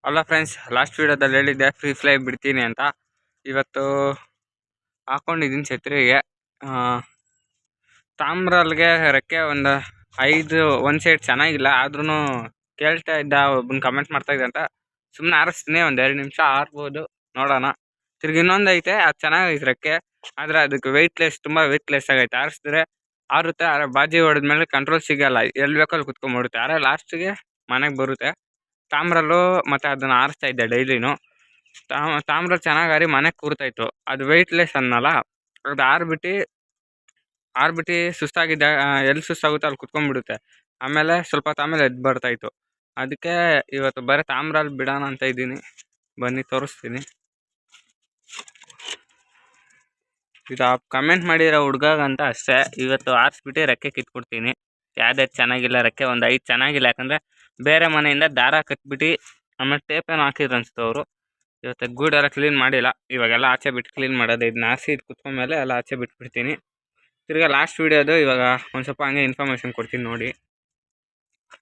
ಅಲ್ಲ friends, last ವೀಡಿಯೋದಲ್ಲಿ ಹೇಳಿದ್ದೆ ಫ್ರೀ ಫ್ಲೈ ಬಿಡ್ತೀನಿ ಅಂತ. ಇವತ್ತು ಹಾಕೊಂಡಿದ್ದೀನಿ ಛತ್ರಿಗೆ. ತಾಮ್ರಲ್ಗೆ ರೆಕ್ಕೆ ಒಂದು 5 ಒಂದು ಸೈಡ್ ಚೆನ್ನಾಗಿಲ್ಲ, ಆದ್ರೂ ಕೇಳ್ತಾ ಇದ್ದ ಒಬ್ಬನ ಕಮೆಂಟ್ ಮಾಡ್ತಾ ಇದ್ದೆ ಅಂತ ಸುಮ್ಮನೆ ಆರಿಸ್ತೀನಿ. ಒಂದು 2 ನಿಮಿಷ ಆರ್ಬೋದು, ನೋಡೋಣ. ತಿರ್ಗಿ ಇನ್ನೊಂದು ಐತೆ, ಅದು ಚೆನ್ನಾಗೈತೆ ರೆಕ್ಕೆ, ಆದರೆ ಅದಕ್ಕೆ ವೆಯ್ಟ್ಲೆಸ್, ತುಂಬ ವೆಯ್ಟ್ಲೆಸ್ ಆಗೈತೆ. ಆರಿಸಿದ್ರೆ ಆರುತ್ತೆ, ಆದರೆ ಬಾಜಿ ಹೊಡೆದ್ಮೇಲೆ ಕಂಟ್ರೋಲ್ ಸಿಗಲ್ಲ, ಎಲ್ಲಿ ಬೇಕಲ್ಲಿ ಕುತ್ಕೊಂಡ್ಬಿಡುತ್ತೆ. ಆದರೆ ಲಾಸ್ಟಿಗೆ ಮನೆಗೆ ಬರುತ್ತೆ. ತಾಮ್ರಲ್ಲೂ ಮತ್ತು ಅದನ್ನು ಆರಿಸ್ತಾ ಇದ್ದೆ ಡೈಲಿನೂ. ತಾಮ್ರ ಚೆನ್ನಾಗಿ ಆರಿ ಮನೆಗೆ ಕೂರ್ತಾಯಿತ್ತು. ಅದು ವೆಯ್ಟ್ಲೆಸ್ ಅನ್ನಲ್ಲ, ಅದು ಆರ್ಬಿಟ್ಟು ಸುಸ್ತಾಗಿದ್ದ ಎಲ್ಲಿ ಸುಸ್ತಾಗುತ್ತೋ ಅಲ್ಲಿ ಕುತ್ಕೊಂಡ್ಬಿಡುತ್ತೆ. ಆಮೇಲೆ ಸ್ವಲ್ಪ ಹೊತ್ತು ಆಮೇಲೆ ಎದ್ದು ಬರ್ತಾಯಿತ್ತು. ಅದಕ್ಕೆ ಇವತ್ತು ಬರೀ ತಾಮ್ರಲ್ಲಿ ಬಿಡೋಣ ಅಂತ ಇದ್ದೀನಿ. ಬನ್ನಿ ತೋರಿಸ್ತೀನಿ. ಇದು ಕಮೆಂಟ್ ಮಾಡಿರೋ ಹುಡ್ಗಾಗಂತ ಅಷ್ಟೇ. ಇವತ್ತು ಆರಿಸ್ಬಿಟ್ಟು ರೆಕ್ಕೆ ಕಿತ್ಕೊಡ್ತೀನಿ. ಯಾವ್ದು ಚೆನ್ನಾಗಿಲ್ಲ ರೆಕ್ಕೆ, ಒಂದು 5 ಚೆನ್ನಾಗಿಲ್ಲ. ಯಾಕಂದರೆ ಬೇರೆ ಮನೆಯಿಂದ ದಾರ ಕಟ್ಬಿಟ್ಟು ಆಮೇಲೆ ಟೇಪೇನು ಹಾಕಿದ್ರು ಅನಿಸ್ತು ಅವರು. ಇವತ್ತು ಗೂಡೆಲ್ಲ ಕ್ಲೀನ್ ಮಾಡಿಲ್ಲ, ಇವಾಗೆಲ್ಲ ಆಚೆ ಬಿಟ್ಟು ಕ್ಲೀನ್ ಮಾಡೋದು. ಇದನ್ನ ಹಾಸಿ ಇದು ಕುತ್ಕೊಂಡ್ಮೇಲೆ ಎಲ್ಲ ಆಚೆ ಬಿಟ್ಬಿಡ್ತೀನಿ. ತಿರ್ಗಾ ಲಾಸ್ಟ್ ವೀಡಿಯೋದು ಇವಾಗ ಒಂದು ಸ್ವಲ್ಪ ಹಂಗೆ ಇನ್ಫಾರ್ಮೇಷನ್ ಕೊಡ್ತೀನಿ ನೋಡಿ.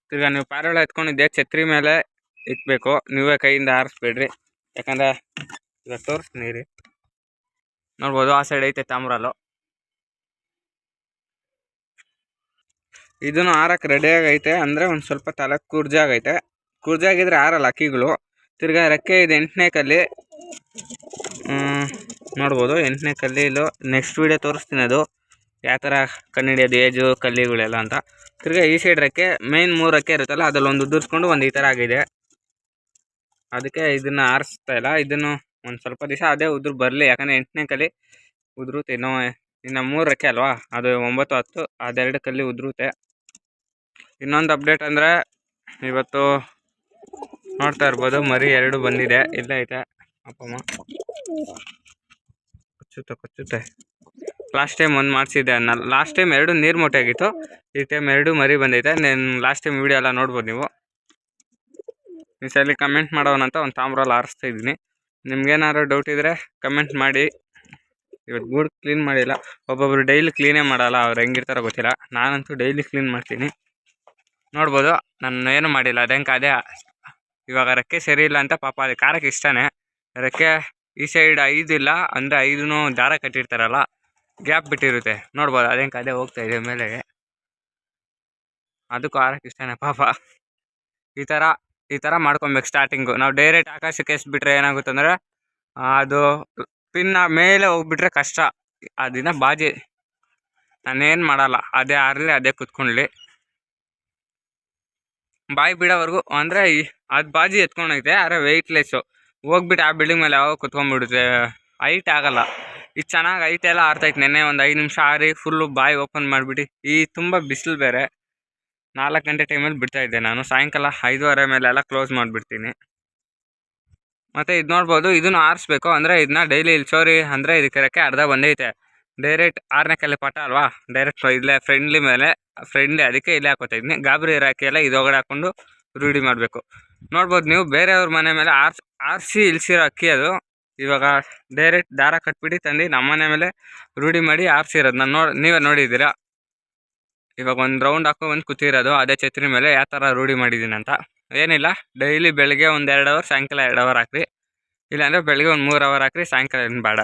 ತಿರ್ಗಾ ನೀವು ಪಾರೋಳ ಎತ್ಕೊಂಡಿದ್ದೆ ಛತ್ರಿ ಮೇಲೆ ಇಕ್ಬೇಕು, ನೀವೇ ಕೈಯಿಂದ ಆರಿಸ್ಬೇಡ್ರಿ. ಯಾಕಂದರೆ ಇವಾಗ ತೋರಿಸ್ತೀನಿ ರೀ, ನೋಡ್ಬೋದು ಆ ಸೈಡ್ ಐತೆ ತಾಮ್ರಲ್ಲು. ಇದನ್ನು ಆರಕ್ಕೆ ರೆಡಿಯಾಗೈತೆ, ಅಂದರೆ ಒಂದು ಸ್ವಲ್ಪ ತಲೆ ಕುರ್ಜಾಗೈತೆ. ಕುರ್ಜಾಗಿದ್ರೆ ಆರಲ್ಲ ಅಕ್ಕಿಗಳು. ತಿರ್ಗಾ ರೆಕ್ಕೆ ಇದು 8ನೇ ಕಲ್ಲಿ, ನೋಡ್ಬೋದು 8ನೇ ಕಲ್ಲಿಲು. ನೆಕ್ಸ್ಟ್ ವೀಡಿಯೋ ತೋರಿಸ್ತೀನಿ ಅದು ಯಾವ ಥರ ಕಂಡುಹಿಡಿಯೋದು ಏಜು ಕಲ್ಲಿಗಳೆಲ್ಲ ಅಂತ. ತಿರ್ಗಾ ಈ ಸೈಡ್ ರೆಕ್ಕೆ ಮೇನ್ 3 ರೆಕ್ಕೆ ಇರುತ್ತಲ್ಲ, ಅದರಲ್ಲಿ ಒಂದು ಉದುರಿಸ್ಕೊಂಡು ಒಂದು ಈ ಥರ ಆಗಿದೆ. ಅದಕ್ಕೆ ಇದನ್ನು ಆರಿಸ್ತಾ ಇಲ್ಲ. ಇದನ್ನು ಒಂದು ಸ್ವಲ್ಪ ದಿವಸ ಅದೇ ಉದುರು ಬರಲಿ, ಯಾಕಂದರೆ 8ನೇ ಕಲ್ಲಿ ಉದುರುತ್ತೆ. ಇನ್ನು 3 ರೆಕ್ಕೆ ಅಲ್ವಾ, ಅದು 9, 10, ಅದೆರಡು ಕಲ್ಲಿ ಉದುರುತ್ತೆ. ಇನ್ನೊಂದು ಅಪ್ಡೇಟ್ ಅಂದರೆ ಇವತ್ತು ನೋಡ್ತಾ ಇರ್ಬೋದು, ಮರಿ 2 ಬಂದಿದೆ. ಇಲ್ಲೇ ಐತೆ ಅಪ್ಪಮ್ಮ, ಕಚ್ಚುತ್ತೆ. ಲಾಸ್ಟ್ ಟೈಮ್ ಒಂದು ಮಾಡಿಸಿದ್ದೆ ಅನ್ನ. ಲಾಸ್ಟ್ ಟೈಮ್ 2 ನೀರು ಮೊಟ್ಟೆ ಆಗಿತ್ತು, ಈ ಟೈಮ್ 2 ಮರಿ ಬಂದೈತೆ. ನಾನು ಲಾಸ್ಟ್ ಟೈಮ್ ವೀಡಿಯೋ ಎಲ್ಲ ನೋಡ್ಬೋದು ನೀವು. ಈ ಸಲ ಕಮೆಂಟ್ ಮಾಡೋಣಂತ ಒಂದು ತಾಮ್ರಲ್ಲಿ ಆರಿಸ್ತಾ ಇದ್ದೀನಿ. ನಿಮ್ಗೇನಾದ್ರು ಡೌಟ್ ಇದ್ದರೆ ಕಮೆಂಟ್ ಮಾಡಿ. ಇವತ್ತು ಗೂಡು ಕ್ಲೀನ್ ಮಾಡಿಲ್ಲ. ಒಬ್ಬೊಬ್ರು ಡೈಲಿ ಕ್ಲೀನೇ ಮಾಡಲ್ಲ, ಅವ್ರು ಹೆಂಗಿರ್ತಾರೋ ಗೊತ್ತಿಲ್ಲ. ನಾನಂತೂ ಡೈಲಿ ಕ್ಲೀನ್ ಮಾಡ್ತೀನಿ. ನೋಡ್ಬೋದು ನಾನು ಏನು ಮಾಡಿಲ್ಲ, ಅದೇ ಇವಾಗ ರೆಕ್ಕೆ ಸರಿ ಇಲ್ಲ ಅಂತ ಪಾಪ ಅದು ಕಾರಕ್ಕೆ ಇಷ್ಟನೇ. ರೆಕ್ಕೆ ಈ ಸೈಡ್ 5 ಇಲ್ಲ, ಅಂದರೆ 5 ದಾರ ಕಟ್ಟಿರ್ತಾರಲ್ಲ, ಗ್ಯಾಪ್ ಬಿಟ್ಟಿರುತ್ತೆ. ನೋಡ್ಬೋದು ಅದೇ ಹೋಗ್ತಾ ಇದೆ ಮೇಲೆಗೆ. ಅದಕ್ಕೂ ಆರಕ್ಕೆ ಇಷ್ಟನೇ ಪಾಪ. ಈ ಥರ ಮಾಡ್ಕೊಬೇಕು ಸ್ಟಾರ್ಟಿಂಗು. ನಾವು ಡೈರೆಕ್ಟ್ ಆಕಾಶಕ್ಕೆ ಎಸ್ಬಿಟ್ರೆ ಏನಾಗುತ್ತೆ ಅಂದರೆ ಅದು ಪಿನ್ನ ಮೇಲೆ ಹೋಗ್ಬಿಟ್ರೆ ಕಷ್ಟ. ಆ ದಿನ ಬಾಜಿ ನಾನೇನು ಮಾಡಲ್ಲ, ಅದೇ ಆರಲಿ ಅದೇ ಕುತ್ಕೊಳ್ಳಿ. ಬಾಯಿ ಬಿಡೋವರೆಗೂ, ಅಂದರೆ ಅದು ಬಾಜಿ ಎತ್ಕೊಂಡೈತೆ, ಆದರೆ ವೆಯ್ಟ್ಲೆಸ್ಸು ಹೋಗ್ಬಿಟ್ಟು ಆ ಬಿಲ್ಡಿಂಗ್ ಮೇಲೆ ಯಾವಾಗ ಕುತ್ಕೊಂಡ್ಬಿಡುತ್ತೆ, ಹೈಟ್ ಆಗಲ್ಲ. ಇದು ಚೆನ್ನಾಗಿ ಹೈಟ್ ಎಲ್ಲ ಆರ್ತೈತೆ. ನೆನ್ನೆ ಒಂದು 5 ನಿಮಿಷ ಆರಿ ಫುಲ್ಲು ಬಾಯಿ ಓಪನ್ ಮಾಡಿಬಿಟ್ಟು, ಈ ತುಂಬ ಬಿಸಿಲು ಬೇರೆ, 4 ಗಂಟೆ ಟೈಮಲ್ಲಿ ಬಿಡ್ತಾಯಿದ್ದೆ ನಾನು. ಸಾಯಂಕಾಲ 5:30 ಮೇಲೆ ಎಲ್ಲ ಕ್ಲೋಸ್ ಮಾಡಿಬಿಡ್ತೀನಿ. ಮತ್ತು ಇದು ನೋಡ್ಬೋದು, ಇದನ್ನು ಆರಿಸ್ಬೇಕು. ಅಂದರೆ ಇದನ್ನ ಡೈಲಿ ಇಲ್ಲಿ ಚೋರಿ, ಅಂದರೆ ಇದಕ್ಕೆ ರೆಕ್ಕೆ ಅರ್ಧ ಬಂದೈತೆ. ಡೈರೆಕ್ಟ್ 6ನೇ ಕಲ್ಲಿ ಪಟ ಅಲ್ವಾ, ಡೈರೆಕ್ಟ್ ಇಲ್ಲೇ ಫ್ರೆಂಡ್ಲಿ ಅದಕ್ಕೆ ಇಲ್ಲೇ ಹಾಕೋತಾ ಇದ್ದೀನಿ. ಗಾಬರಿ ರಾಕಿ ಎಲ್ಲ ಇದೊಳಗಡೆ ಹಾಕ್ಕೊಂಡು ರೂಢಿ ಮಾಡಬೇಕು. ನೋಡ್ಬೋದು ನೀವು, ಬೇರೆಯವ್ರ ಮನೆ ಮೇಲೆ ಆರಿಸಿ ಇಳಿಸಿರೋ ಅಕ್ಕಿ ಅದು. ಇವಾಗ ಡೈರೆಕ್ಟ್ ದಾರ ಕಟ್ಬಿಟ್ಟು ತಂದು ನಮ್ಮ ಮನೆ ಮೇಲೆ ರೂಢಿ ಮಾಡಿ ಆರಿಸಿರೋದು. ನೀವೇ ನೋಡಿದ್ದೀರಾ. ಇವಾಗ ಒಂದು ರೌಂಡ್ ಹಾಕೊಂಡು ಕೂತಿರೋದು ಅದೇ ಛತ್ರಿ ಮೇಲೆ. ಯಾವ ಥರ ರೂಢಿ ಮಾಡಿದ್ದೀನಿ ಅಂತ ಏನಿಲ್ಲ. ಡೈಲಿ ಬೆಳಗ್ಗೆ ಒಂದು 2 ಅವರ್, ಸಾಯಂಕಾಲ 2 ಅವರ್ ಹಾಕ್ರಿ. ಇಲ್ಲಾಂದರೆ ಬೆಳಗ್ಗೆ ಒಂದು 3 ಅವರ್ ಹಾಕ್ರಿ, ಸಾಯಂಕಾಲ ಏನು ಬೇಡ.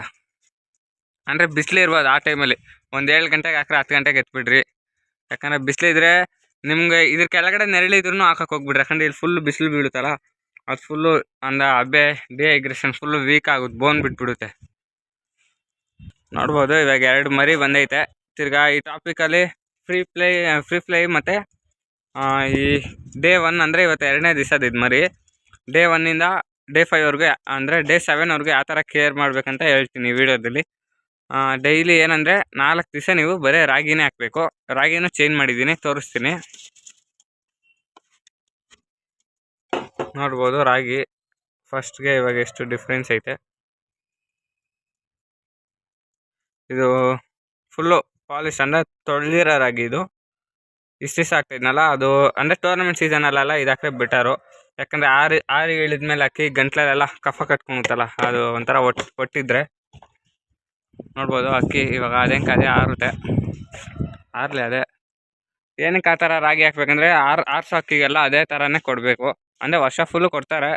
ಅಂದರೆ ಬಿಸಿಲು ಇರ್ಬೋದು ಆ ಟೈಮಲ್ಲಿ. ಒಂದು 7 ಗಂಟೆಗೆ ಹಾಕ್ರೆ 10 ಗಂಟೆಗೆ ಎತ್ಬಿಡ್ರಿ. ಯಾಕಂದರೆ ಬಿಸಿಲಿದ್ರೆ ನಿಮ್ಗೆ ಇದ್ರ ಕೆಳಗಡೆ ನೆರಳಿದ್ರೂ ಹಾಕಕ್ಕೆ ಹೋಗ್ಬಿಡ್ರಿ. ಯಾಕಂದರೆ ಇಲ್ಲಿ ಫುಲ್ಲು ಬಿಸಿಲು ಬೀಳುತ್ತಲ್ಲ, ಅದು ಫುಲ್ಲು ಡಿಹೈಡ್ರೇಷನ್ ಫುಲ್ಲು ವೀಕ್ ಆಗುತ್ತೆ, ಬೋನ್ ಬಿಟ್ಬಿಡುತ್ತೆ. ನೋಡ್ಬೋದು ಇವಾಗ 2 ಮರಿ ಬಂದೈತೆ. ತಿರ್ಗಾ ಈ ಟಾಪಿಕಲ್ಲಿ ಫ್ರೀ ಫ್ಲೈ ಮತ್ತು ಈ ಡೇ 1 ಅಂದರೆ ಇವತ್ತು 2ನೇ ದಿವಸದ ಇದು ಮರಿ. ಡೇ 1ಇಂದ ಡೇ 5ವರೆಗೂ, ಅಂದರೆ ಡೇ 7ವರೆಗೂ ಯಾವ ಥರ ಕೇರ್ ಮಾಡಬೇಕಂತ ಹೇಳ್ತೀನಿ ಈ ವಿಡಿಯೋದಲ್ಲಿ. ಡೈಲಿ ಏನಂದರೆ 4 ದಿವಸ ನೀವು ಬರೀ ರಾಗಿನೇ ಹಾಕಬೇಕು. ರಾಗಿನೂ ಚೇಂಜ್ ಮಾಡಿದ್ದೀನಿ, ತೋರಿಸ್ತೀನಿ. ನೋಡ್ಬೋದು ರಾಗಿ ಫಸ್ಟ್ಗೆ ಇವಾಗ ಎಷ್ಟು ಡಿಫ್ರೆನ್ಸ್ ಐತೆ. ಇದು ಫುಲ್ಲು ಪಾಲಿಶ್, ಅಂದರೆ ತೊಳೆದಿರೋ ರಾಗಿ. ಇದು ಇಷ್ಟು ದಿವಸ ಆಗ್ತಾಯಿದ್ನಲ್ಲ, ಅದು ಅಂದರೆ ಟೂರ್ನಮೆಂಟ್ ಸೀಸನಲ್ಲೆಲ್ಲ ಇದು ಹಾಕೇ ಬೆಟರು. ಯಾಕಂದರೆ ಆರಿ ಇಳಿದ್ಮೇಲೆ ಅಕ್ಕಿ ಗಂಟ್ಲಲ್ಲೆಲ್ಲ ಕಫ ಕಟ್ಕೊಳುತ್ತಲ್ಲ, ಅದು ಒಂಥರ ಒಟ್ಟಿದ್ರೆ. ನೋಡ್ಬೋದು ಅಕ್ಕಿ ಇವಾಗ ಅದೇ ಆರುತ್ತೆ. ಆರಲಿ ಅದೇ. ಏನಕ್ಕೆ ಆ ಥರ ರಾಗಿ ಹಾಕ್ಬೇಕಂದ್ರೆ ಆರ್ಸೋ ಅಕ್ಕಿಗೆಲ್ಲ ಅದೇ ಥರನೇ ಕೊಡಬೇಕು. ಅಂದರೆ ವರ್ಷ ಫುಲ್ಲು ಕೊಡ್ತಾರೆ,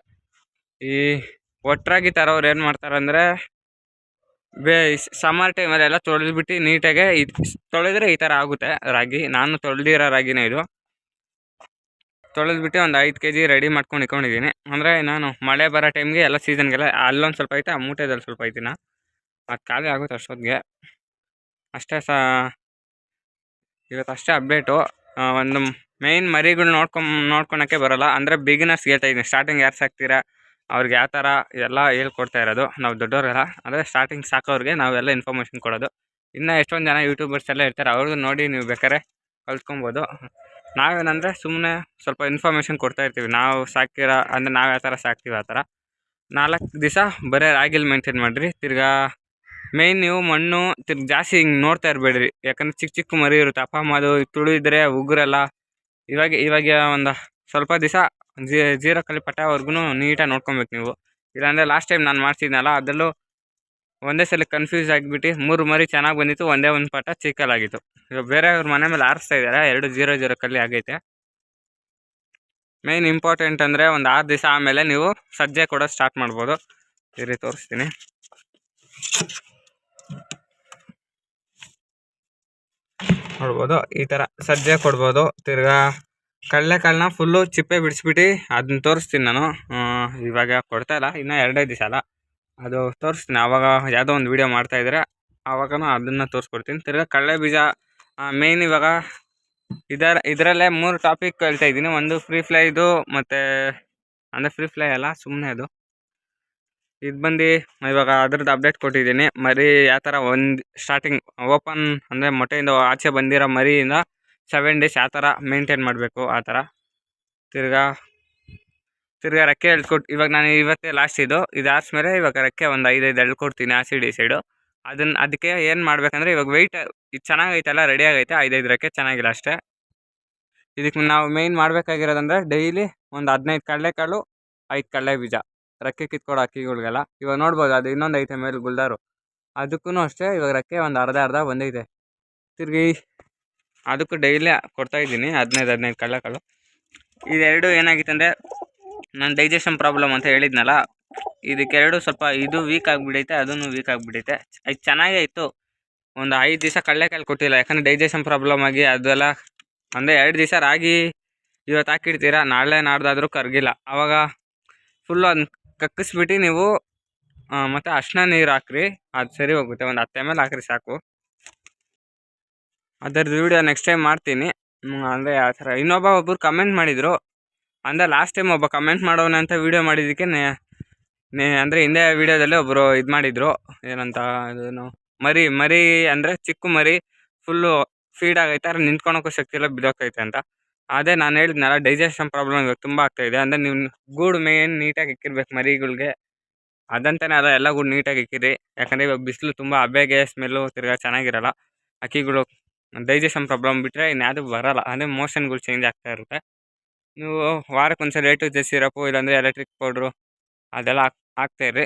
ಈ ಒಟ್ರಾಗಿ ತರೋರು ಏನು ಮಾಡ್ತಾರೆ ಅಂದರೆ ಸಮ್ಮರ್ ಟೈಮಲ್ಲಿ ಎಲ್ಲ ತೊಳೆದ್ಬಿಟ್ಟು ನೀಟಾಗೆ ತೊಳೆದ್ರೆ ಈ ಥರ ಆಗುತ್ತೆ ರಾಗಿ. ನಾನು ತೊಳೆದಿರೋ ರಾಗಿನೇ ಇದು. ತೊಳೆದ್ಬಿಟ್ಟು ಒಂದು 5 kg ರೆಡಿ ಮಾಡ್ಕೊಂಡು ಇಟ್ಕೊಂಡಿದ್ದೀನಿ. ಅಂದರೆ ನಾನು ಮಳೆ ಬರೋ ಟೈಮ್ಗೆ ಎಲ್ಲ ಸೀಸನ್ಗೆಲ್ಲ ಅಲ್ಲೊಂದು ಸ್ವಲ್ಪ ಐತೆ, ಆ ಮೂಟೆದಲ್ಲಿ ಸ್ವಲ್ಪ ಐತಿನ ಅದು ಖಾಲಿ ಆಗುತ್ತೆ ಅಷ್ಟೊತ್ತಿಗೆ. ಅಷ್ಟೇ ಇವತ್ತು ಅಷ್ಟೇ ಅಪ್ಡೇಟು. ಒಂದು ಮೇಯ್ನ್ ಮರಿಗಳು ನೋಡ್ಕೊಳಕ್ಕೆ ಬರೋಲ್ಲ, ಅಂದರೆ ಬಿಗಿನರ್ಸ್ಗೆ ಹೇಳ್ತಾ ಇದ್ದೀನಿ. ಸ್ಟಾರ್ಟಿಂಗ್ ಯಾರು ಸಾಕ್ತೀರಾ ಅವ್ರಿಗೆ ಯಾವ ಥರ ಎಲ್ಲ ಹೇಳ್ಕೊಡ್ತಾ ಇರೋದು. ನಾವು ದೊಡ್ಡವ್ರೆಲ್ಲ ಅಂದರೆ ಸ್ಟಾರ್ಟಿಂಗ್ ಸಾಕೋರಿಗೆ ನಾವೆಲ್ಲ ಇನ್ಫಾರ್ಮೇಷನ್ ಕೊಡೋದು. ಇನ್ನು ಎಷ್ಟೊಂದು ಜನ ಯೂಟ್ಯೂಬರ್ಸ್ ಎಲ್ಲ ಇರ್ತಾರೆ, ಅವ್ರದ್ದು ನೋಡಿ ನೀವು ಬೇಕಾದ್ರೆ ಕಲ್ತ್ಕೊಬೋದು. ನಾವೇನಂದರೆ ಸುಮ್ಮನೆ ಸ್ವಲ್ಪ ಇನ್ಫಾರ್ಮೇಷನ್ ಕೊಡ್ತಾ ಇರ್ತೀವಿ. ನಾವು ಸಾಕಿರೋ ಅಂದರೆ ನಾವು ಯಾವ ಥರ ಸಾಕ್ತೀವಿ ಆ ಥರ. 4 ದಿವಸ ಬರೀ ರಾಗಿಲ್ ಮೇಂಟೈನ್ ಮಾಡಿರಿ. ತಿರ್ಗಾ ಮೇಯ್ನ್ ನೀವು ಮಣ್ಣು ಜಾಸ್ತಿ ಹಿಂಗೆ ನೋಡ್ತಾ ಇರಬೇಡ್ರಿ, ಯಾಕಂದರೆ ಚಿಕ್ಕ ಚಿಕ್ಕ ಮರಿ ಇರುತ್ತೆ. ಅಪ್ಪ ಅಮ್ಮ ಅದು ತುಳಿದ್ರೆ ಉಗುರೆಲ್ಲ. ಇವಾಗ ಒಂದು ಸ್ವಲ್ಪ ದಿವಸ ಜೀರೋ ಕಲಿ ಪಟ್ಟವರೆಗೂ ನೀಟಾಗಿ ನೋಡ್ಕೊಬೇಕು ನೀವು. ಇಲ್ಲಾಂದರೆ ಲಾಸ್ಟ್ ಟೈಮ್ ನಾನು ಮಾಡ್ತಿದ್ನಲ್ಲ, ಅದರಲ್ಲೂ ಒಂದೇ ಸಲ ಕನ್ಫ್ಯೂಸ್ ಆಗಿಬಿಟ್ಟು 3 ಮರಿ ಚೆನ್ನಾಗಿ ಬಂದಿತ್ತು, ಒಂದೇ ಒಂದು ಪಟ್ಟ ಚಿಕ್ಕಲಾಗಿತ್ತು. ಇವಾಗ ಬೇರೆಯವ್ರ ಮನೆ ಮೇಲೆ ಆರಿಸ್ತಾ ಇದ್ದಾರೆ, 2 0 ಕಲ್ಲಿ ಆಗೈತೆ. ಮೇಯ್ನ್ ಇಂಪಾರ್ಟೆಂಟ್ ಅಂದರೆ ಒಂದು 6 ದಿವಸ ಆಮೇಲೆ ನೀವು ಸಜ್ಜೆ ಕೊಡೋದು ಸ್ಟಾರ್ಟ್ ಮಾಡ್ಬೋದು. ಈ ರೀತಿ ತೋರಿಸ್ತೀನಿ. ನೋಡ್ಬೋದು ಈ ಥರ ಸಜ್ಜೆ ಕೊಡ್ಬೋದು. ತಿರ್ಗಾ ಕಡಲೆಕಾಳನ್ನ ಫುಲ್ಲು ಚಿಪ್ಪೆ ಬಿಡಿಸ್ಬಿಟ್ಟು ಅದನ್ನ ತೋರಿಸ್ತೀನಿ ನಾನು. ಇವಾಗ ಕೊಡ್ತಾಯಿಲ್ಲ, ಇನ್ನೂ 2 ದಿವಸ ಅಲ್ಲ, ಅದು ತೋರಿಸ್ತೀನಿ. ಆವಾಗ ಯಾವುದೋ ಒಂದು ವೀಡಿಯೋ ಮಾಡ್ತಾಯಿದ್ರೆ ಆವಾಗೂ ಅದನ್ನು ತೋರಿಸ್ಕೊಡ್ತೀನಿ. ತಿರ್ಗಾ ಕಡಲೆ ಬೀಜ ಮೇಯ್ನ್ ಇವಾಗ ಇದರಲ್ಲೇ 3 ಟಾಪಿಕ್ ಹೇಳ್ತಾ ಇದ್ದೀನಿ. ಒಂದು ಫ್ರೀ ಫ್ಲೈದು, ಮತ್ತು ಅಂದರೆ ಫ್ರೀ ಫ್ಲೈ ಅಲ್ಲ, ಸುಮ್ಮನೆ ಅದು ಇದು ಬಂದು ಇವಾಗ ಅದ್ರದ್ದು ಅಪ್ಡೇಟ್ ಕೊಟ್ಟಿದ್ದೀನಿ. ಮರಿ ಯಾವ ಥರ ಒಂದು ಸ್ಟಾರ್ಟಿಂಗ್ ಓಪನ್ ಅಂದರೆ ಮೊಟ್ಟೆಯಿಂದ ಆಚೆ ಬಂದಿರೋ ಮರಿಯಿಂದ 7 ಡೇಸ್ ಯಾವ ಥರ ಮೇಂಟೈನ್ ಮಾಡಬೇಕು ಆ ಥರ. ತಿರ್ಗಾ ರೆಕ್ಕೆ ಎಳ್ಕೊಟ್ಟು ಇವಾಗ ನಾನು ಇವತ್ತೇ ಲಾಸ್ಟ್ ಇದು ಆರಿಸ್ಮೇಲೆ ಇವಾಗ ರೆಕ್ಕೆ ಒಂದು 5 ಎಳ್ಕೊಡ್ತೀನಿ ಆ ಸೈಡು. ಅದಕ್ಕೆ ಏನು ಮಾಡಬೇಕಂದ್ರೆ ಇವಾಗ ವೆಯ್ಟ್ ಇದು ಚೆನ್ನಾಗೈತಲ್ಲ, ರೆಡಿ ಆಗೈತೆ. 5 ರೆಕ್ಕೆ ಚೆನ್ನಾಗಿಲ್ಲ ಅಷ್ಟೇ. ಇದಕ್ಕೆ ನಾವು ಮೇಯ್ನ್ ಮಾಡಬೇಕಾಗಿರೋದಂದರೆ ಡೈಲಿ ಒಂದು 15 ಕಡಲೆಕಾಳು, 5 ಕಡಲೆ ಬೀಜ ರೆಕ್ಕೆ ಕಿತ್ಕೊಡೋ ಅಕ್ಕಿಗಳಿಗೆಲ್ಲ. ಇವಾಗ ನೋಡ್ಬೋದು ಅದು ಇನ್ನೊಂದು ಐತೆ ಮೇಲೆ ಗುಲ್ದಾರು, ಅದಕ್ಕೂ ಅಷ್ಟೇ ಇವಾಗ ರೆಕ್ಕೆ ಒಂದು ಅರ್ಧ ಬಂದೈತೆ. ತಿರ್ಗಿ ಅದಕ್ಕೂ ಡೈಲಿ ಕೊಡ್ತಾಯಿದ್ದೀನಿ 15 ಕಡಲೆಕಾಳು. ಇದೆರಡು ಏನಾಗಿತ್ತು ಅಂದರೆ ನಾನು ಡೈಜೆಷನ್ ಪ್ರಾಬ್ಲಮ್ ಅಂತ ಹೇಳಿದ್ನಲ್ಲ, ಇದಕ್ಕೆರಡು ಸ್ವಲ್ಪ ಇದು ವೀಕ್ ಆಗಿಬಿಡೈತೆ, ಅದನ್ನು ವೀಕ್ ಆಗಿಬಿಡೈತೆ. ಇದು ಚೆನ್ನಾಗೇ ಇತ್ತು, ಒಂದು 5 ದಿವಸ ಕಡಲೆಕಾಳು ಕೊಟ್ಟಿಲ್ಲ, ಯಾಕಂದರೆ ಡೈಜೆಷನ್ ಪ್ರಾಬ್ಲಮ್ ಆಗಿ ಅದೆಲ್ಲ. ಅಂದರೆ 2 ದಿವಸ ರಾಗಿ ಇವತ್ತು ಹಾಕಿಡ್ತೀರಾ, ನಾಳೆ ನಾಡ್ದಾದರೂ ಕರಗಿಲ್ಲ. ಆವಾಗ ಫುಲ್ಲು ಅದನ್ನ ಕಕ್ಕಿಸ್ಬಿಟ್ಟು ನೀವು ಮತ್ತು ಅರ್ಶಿನ ನೀರು ಹಾಕ್ರಿ, ಅದು ಸರಿ ಹೋಗುತ್ತೆ. ಒಂದು 10 ml ಹಾಕ್ರಿ ಸಾಕು. ಅದರದ್ದು ವೀಡಿಯೋ ನೆಕ್ಸ್ಟ್ ಟೈಮ್ ಮಾಡ್ತೀನಿ. ಅಂದರೆ ಆ ಥರ ಒಬ್ಬರು ಕಮೆಂಟ್ ಮಾಡಿದರು. ಅಂದರೆ ಲಾಸ್ಟ್ ಟೈಮ್ ಒಬ್ಬ ಕಮೆಂಟ್ ಮಾಡೋಣ ಅಂತ ವೀಡಿಯೋ ಮಾಡಿದ್ದಕ್ಕೆ ಅಂದರೆ ಹಿಂದೆ ವೀಡಿಯೋದಲ್ಲಿ ಒಬ್ಬರು ಇದು ಮಾಡಿದರು, ಏನಂತ ಅದನ್ನು ಮರಿ ಅಂದರೆ ಚಿಕ್ಕ ಮರಿ ಫುಲ್ಲು ಫೀಡ್ ಆಗೈತೆ, ಆದರೆ ನಿಂತ್ಕೊಳೋಕ್ಕೂ ಶಕ್ತಿ ಇಲ್ಲ, ಬಿದ್ದೋಗ್ತೈತೆ ಅಂತ. ಅದೇ ನಾನು ಹೇಳಿದ್ನಲ್ಲ, ಡೈಜೆಷನ್ ಪ್ರಾಬ್ಲಮ್ ಇವಾಗ ತುಂಬ ಆಗ್ತಾಯಿದೆ. ಅಂದರೆ ನೀವು ಗೂಡು ಮೇನ್ ನೀಟಾಗಿ ಇಕ್ಕಿರ್ಬೇಕು ಮರಿಗಳಿಗೆ. ಅದಂತಾನೆ ಅದ ಎಲ್ಲ ಗೂಡು ನೀಟಾಗಿ ಇಕ್ಕಿರಿ, ಯಾಕಂದರೆ ಇವಾಗ ಬಿಸಿಲು ತುಂಬ ಹಬೆಗೆ ಸ್ಮೆಲ್ಲು ತಿರ್ಗಾ ಚೆನ್ನಾಗಿರಲ್ಲ. ಅಕ್ಕಿಗಳು ಡೈಜೆಷನ್ ಪ್ರಾಬ್ಲಮ್ ಬಿಟ್ಟರೆ ಇನ್ಯಾವುದು ಬರೋಲ್ಲ, ಅಂದರೆ ಮೋಷನ್ಗಳು ಚೇಂಜ್ ಆಗ್ತಾ ಇರುತ್ತೆ. ನೀವು ವಾರಕ್ಕೊಂದ್ಸಲ A to Z ಸಿರಪ್ಪು, ಇಲ್ಲಾಂದರೆ ಎಲೆಕ್ಟ್ರಿಕ್ ಪೌಡ್ರು ಅದೆಲ್ಲ ಹಾಕ್ತಾಯಿರಿ.